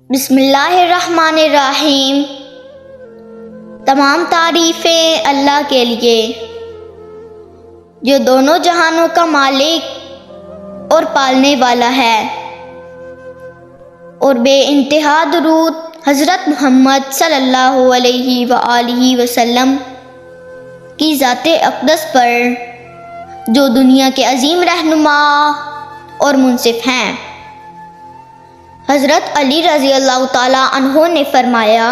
بسم اللہ الرحمن الرحیم۔ تمام تعریفیں اللہ کے لیے جو دونوں جہانوں کا مالک اور پالنے والا ہے، اور بے انتہا درود حضرت محمد صلی اللہ علیہ وآلہ وسلم کی ذات اقدس پر، جو دنیا کے عظیم رہنما اور منصف ہیں۔ حضرت علی رضی اللہ تعالیٰ عنہ نے فرمایا،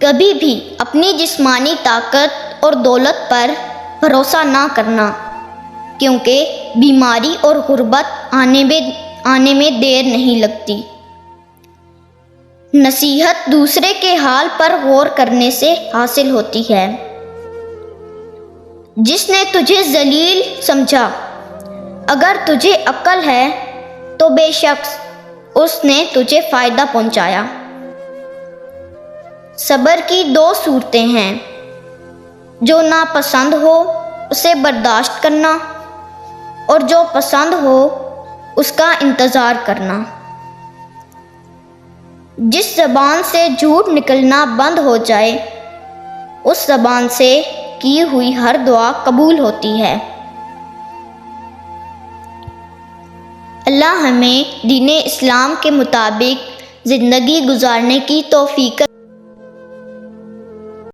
کبھی بھی اپنی جسمانی طاقت اور دولت پر بھروسہ نہ کرنا، کیونکہ بیماری اور غربت آنے میں دیر نہیں لگتی۔ نصیحت دوسرے کے حال پر غور کرنے سے حاصل ہوتی ہے۔ جس نے تجھے ذلیل سمجھا، اگر تجھے عقل ہے تو بے شک اس نے تجھے فائدہ پہنچایا۔ صبر کی دو صورتیں ہیں، جو ناپسند ہو اسے برداشت کرنا، اور جو پسند ہو اس کا انتظار کرنا۔ جس زبان سے جھوٹ نکلنا بند ہو جائے، اس زبان سے کی ہوئی ہر دعا قبول ہوتی ہے۔ اللہ ہمیں دین اسلام کے مطابق زندگی گزارنے کی توفیق